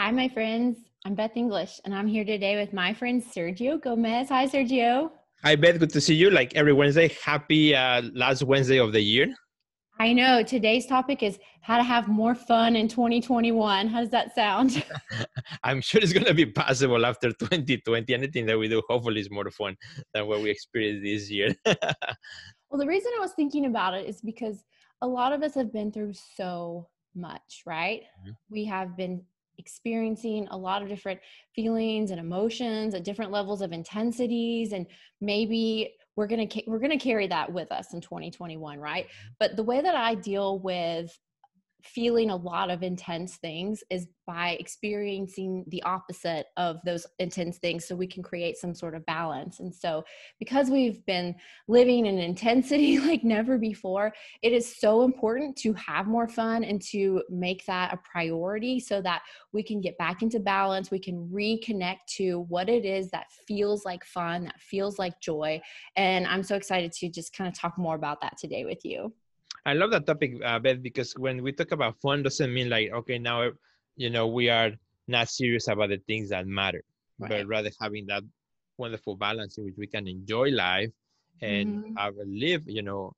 Hi, my friends. I'm Beth English, and I'm here today with my friend Sergio Gomez. Hi, Sergio. Hi, Beth. Good to see you. Like every Wednesday. Happy last Wednesday of the year. I know today's topic is how to have more fun in 2021. How does that sound? I'm sure it's going to be possible after 2020. Anything that we do, hopefully, is more fun than what we experienced this year. Well, the reason I was thinking about it is because a lot of us have been through so much, right? We have been experiencing a lot of different feelings and emotions at different levels of intensities, and maybe we're going to carry that with us in 2021, right? But the way that I deal with feeling a lot of intense things is by experiencing the opposite of those intense things so we can create some sort of balance. And so because we've been living in intensity like never before, it is so important to have more fun and to make that a priority so that we can get back into balance. We can reconnect to what it is that feels like fun, that feels like joy. And I'm so excited to just kind of talk more about that today with you. I love that topic, Beth, because when we talk about fun, doesn't mean like, okay, now, we are not serious about the things that matter, but Right. rather having that wonderful balance in which we can enjoy life and Mhm. live,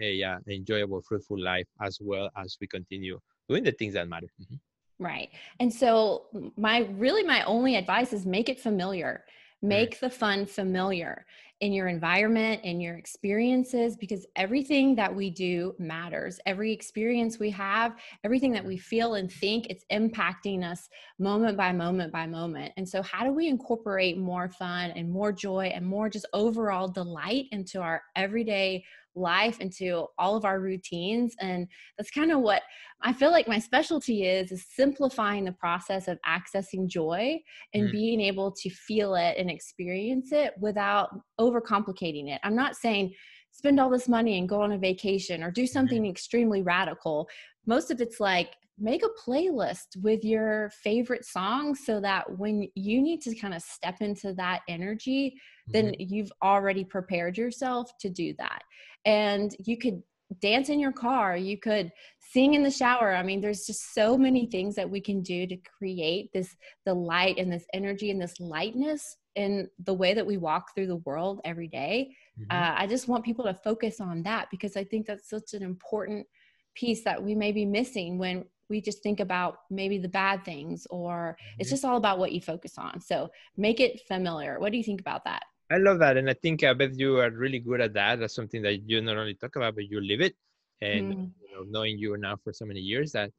a enjoyable, fruitful life as well as we continue doing the things that matter. Mhm. Right. And so my only advice is make it familiar. Mm. Make the fun familiar in your environment, in your experiences, because everything that we do matters. Every experience we have, everything that we feel and think, it's impacting us moment by moment by moment. And so how do we incorporate more fun and more joy and more just overall delight into our everyday life, into all of our routines? And that's kind of what I feel like my specialty is simplifying the process of accessing joy and Mm. being able to feel it and experience it without overcomplicating it. I'm not saying spend all this money and go on a vacation or do Mhm. something extremely radical. Most of it's like make a playlist with your favorite songs so that when you need to kind of step into that energy, then Mhm. you've already prepared yourself to do that. And you could dance in your car, you could sing in the shower. I mean, there's just so many things that we can do to create this the light and this energy and this lightness in the way that we walk through the world every day. Mhm. I just want people to focus on that because I think that's such an important piece that we may be missing when we just think about maybe the bad things, or it's Mhm. just all about what you focus on. So make it familiar. What do you think about that? I love that, and I think Beth, you are really good at that. That's something that you not only talk about, but you live it. And Mm, knowing you now for so many years, that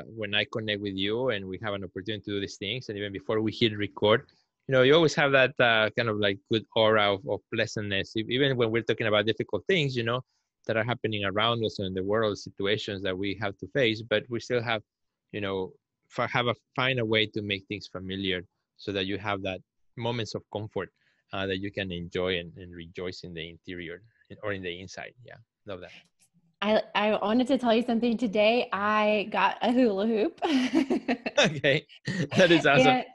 when I connect with you and we have an opportunity to do these things, and even before we hit record, you always have that kind of like good aura of pleasantness. Even when we're talking about difficult things, that are happening around us in the world, situations that we have to face, but we still have, you know, find a way to make things familiar so that you have that moments of comfort that you can enjoy and rejoice in the interior or in the inside. Yeah, love that. I wanted to tell you something today. I got a hula hoop. Okay, that is awesome. And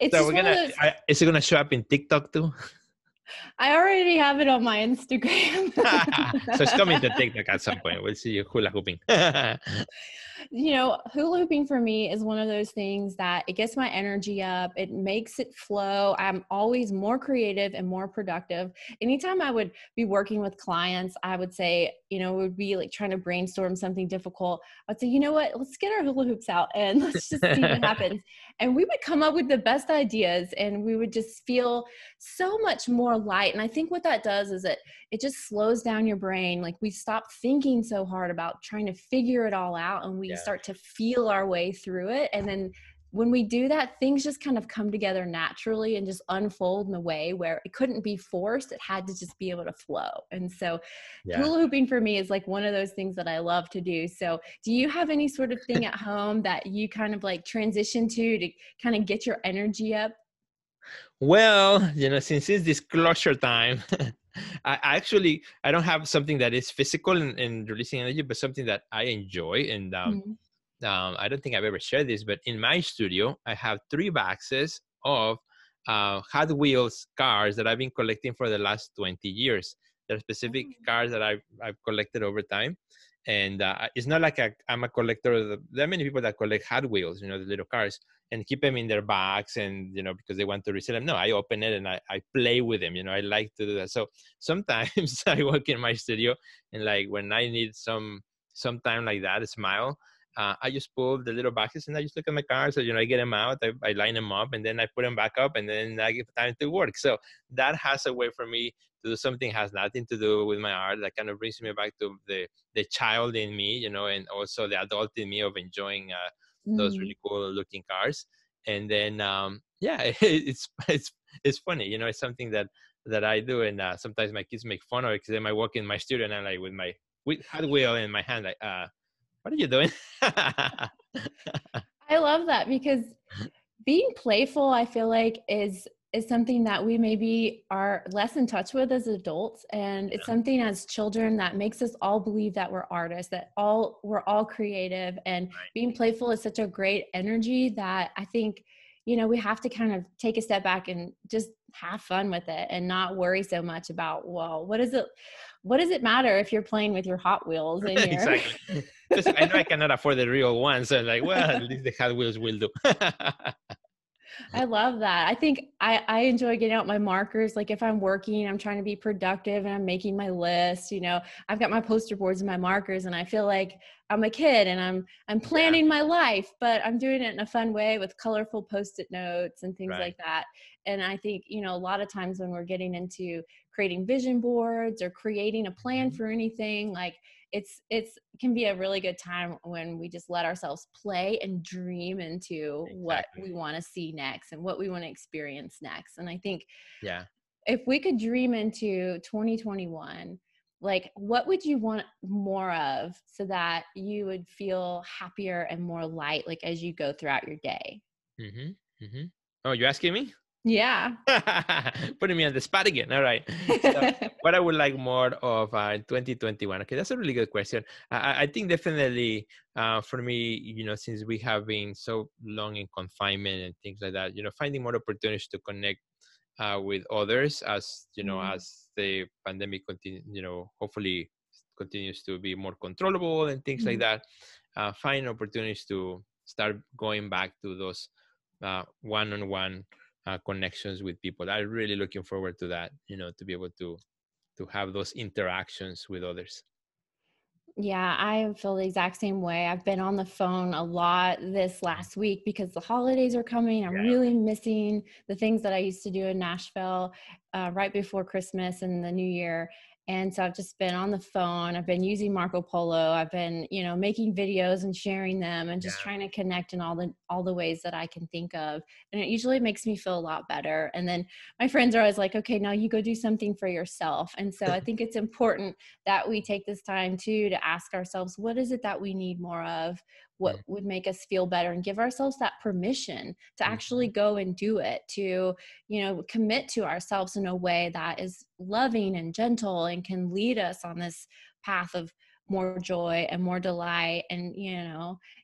it's So just one of those. is it gonna show up in TikTok too? I already have it on my Instagram. So it's coming to TikTok at some point. We'll see you hula hooping. Hula hooping for me is one of those things that it gets my energy up. It makes it flow. I'm always more creative and more productive. Anytime I would be working with clients, I would say, it would be like trying to brainstorm something difficult. I'd say, you know what, let's get our hula hoops out and let's just see what happens. And we would come up with the best ideas and we would just feel so much more light. And I think what that does is it just slows down your brain. Like we stop thinking so hard about trying to figure it all out and we Yeah. start to feel our way through it. And then when we do that, things just kind of come together naturally and just unfold in a way where it couldn't be forced. It had to just be able to flow. And so Yeah. hula hooping for me is like one of those things that I love to do. So do you have any sort of thing at home that you kind of like transition to kind of get your energy up? Well, since it's disclosure time, I don't have something that is physical in releasing energy, but something that I enjoy. And Mhm. I don't think I've ever shared this, but in my studio, I have 3 boxes of Hot Wheels cars that I've been collecting for the last 20 years. There are specific cars that I've collected over time. And it's not like I'm a collector. There are many people that collect Hot Wheels, the little cars. and keep them in their bags, and because they want to resell them. No, I open it and I play with them. I like to do that. So sometimes I walk in my studio, and like when I need some time like that, a smile, I just pull the little boxes and I just look at my cards. So, I get them out, I line them up, and then I put them back up, and then I give time to work. So that has a way for me to do something has nothing to do with my art. That kind of brings me back to the child in me, and also the adult in me of enjoying those really cool looking cars. And then, it's funny, it's something that I do. And sometimes my kids make fun of it because they might walk in my studio and I'm like with Hot Wheel in my hand, like, what are you doing? I love that, because being playful, I feel like is something that we maybe are less in touch with as adults. And it's something as children that makes us all believe that we're artists, that we're all creative. And being playful is such a great energy that I think, we have to kind of take a step back and just have fun with it and not worry so much about, well, what does it matter if you're playing with your Hot Wheels and your exactly. Because I know I cannot afford the real ones. So like, well, at least the Hot Wheels will do. I love that. I think I enjoy getting out my markers. Like if I'm working, I'm trying to be productive and I'm making my list, I've got my poster boards and my markers, and I feel like I'm a kid and I'm planning my life, but I'm doing it in a fun way with colorful Post-it notes and things like that. And I think, a lot of times when we're getting into creating vision boards or creating a plan for anything, like it can be a really good time when we just let ourselves play and dream into what we want to see next and what we want to experience next. And I think if we could dream into 2021, like what would you want more of so that you would feel happier and more light, like as you go throughout your day? Oh, you're asking me? Yeah. Putting me on the spot again. All right. So what I would like more of 2021. Okay, that's a really good question. I think definitely for me, since we have been so long in confinement and things like that, finding more opportunities to connect with others as, as the pandemic hopefully continues to be more controllable and things like that, find opportunities to start going back to those one-on-one connections with people. I'm really looking forward to that, to be able to have those interactions with others. Yeah, I feel the exact same way. I've been on the phone a lot this last week because the holidays are coming. I'm really missing the things that I used to do in Nashville right before Christmas and the New Year. And so I've just been on the phone. I've been using Marco Polo. I've been, making videos and sharing them and just trying to connect in all the ways that I can think of. And it usually makes me feel a lot better. And then my friends are always like, okay, now you go do something for yourself. And so I think it's important that we take this time too to ask ourselves, what is it that we need more of? What would make us feel better, and give ourselves that permission to actually go and do it, to, commit to ourselves in a way that is loving and gentle and can lead us on this path of more joy and more delight and,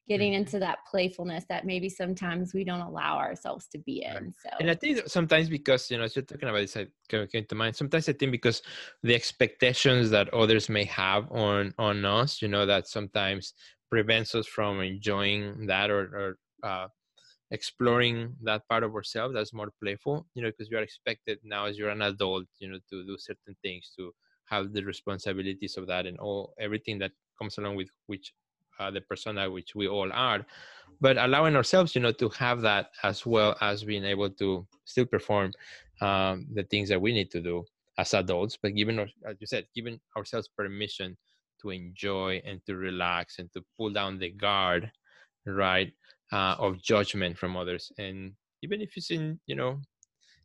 getting into that playfulness that maybe sometimes we don't allow ourselves to be in. So, and I think sometimes because, as you're talking about this, I came to mind, sometimes I think because the expectations that others may have on us, that sometimes prevents us from enjoying that or exploring that part of ourselves that's more playful, because you are expected now as you're an adult, to do certain things, to have the responsibilities of that and everything that comes along with which the persona which we all are, but allowing ourselves, to have that as well as being able to still perform the things that we need to do as adults, but as you said, giving ourselves permission to enjoy and to relax and to pull down the guard, right, of judgment from others. And even if it's in,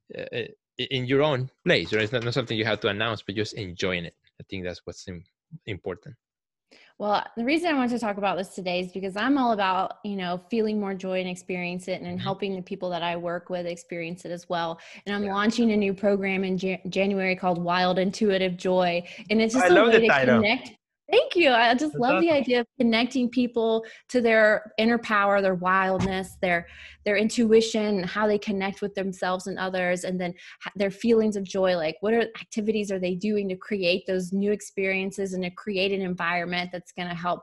in your own place, right? It's not something you have to announce, but just enjoying it. I think that's what's important. Well, the reason I wanted to talk about this today is because I'm all about, feeling more joy and experience it, and helping the people that I work with experience it as well. And I'm launching a new program in January called Wild Intuitive Joy. And it's just a way to connect. Thank you. I just love the idea of connecting people to their inner power, their wildness, their intuition, how they connect with themselves and others, and then their feelings of joy. Like, what activities are they doing to create those new experiences and to create an environment that's going to help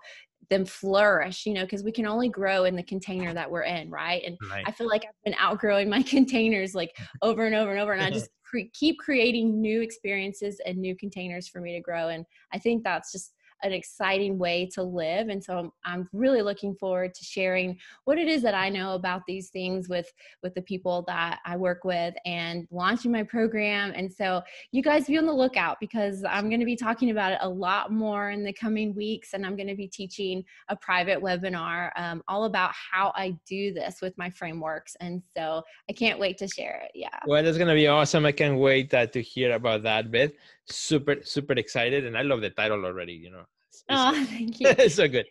them flourish, you know, because we can only grow in the container that we're in, right? And Right. I feel like I've been outgrowing my containers like over and over and over, and I just keep creating new experiences and new containers for me to grow. And I think that's just an exciting way to live. And so I'm really looking forward to sharing what it is that I know about these things with the people that I work with and launching my program. And so you guys be on the lookout, because I'm going to be talking about it a lot more in the coming weeks. And I'm going to be teaching a private webinar all about how I do this with my frameworks. And so I can't wait to share it. Yeah. Well, that's going to be awesome. I can't wait to hear about that, Beth. Super, super excited. And I love the title already, you know. Thank you. It's so good.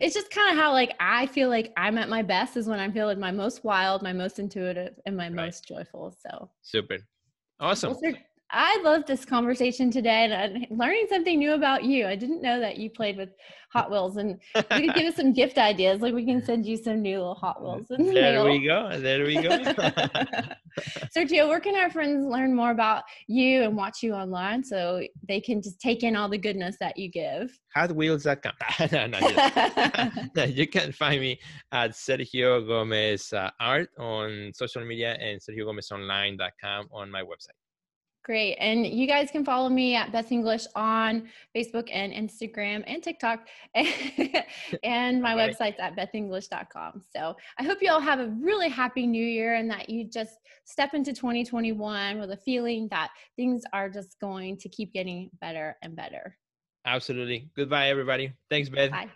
It's just kind of how like I feel like I'm at my best is when I'm feeling my most wild, my most intuitive, and my most joyful. So super awesome. Well, sir, I love this conversation today, and learning something new about you. I didn't know that you played with Hot Wheels, and you could give us some gift ideas. Like we can send you some new little Hot Wheels in the mail. There we go. Sergio, where can our friends learn more about you and watch you online so they can just take in all the goodness that you give? Hotwheels.com. No, you can find me at Sergio Gomez Art on social media and SergioGomezOnline.com on my website. Great. And you guys can follow me at Beth English on Facebook and Instagram and TikTok. And my website's at bethenglish.com. So I hope you all have a really happy new year, and that you just step into 2021 with a feeling that things are just going to keep getting better and better. Absolutely. Goodbye, everybody. Thanks, Beth. Bye.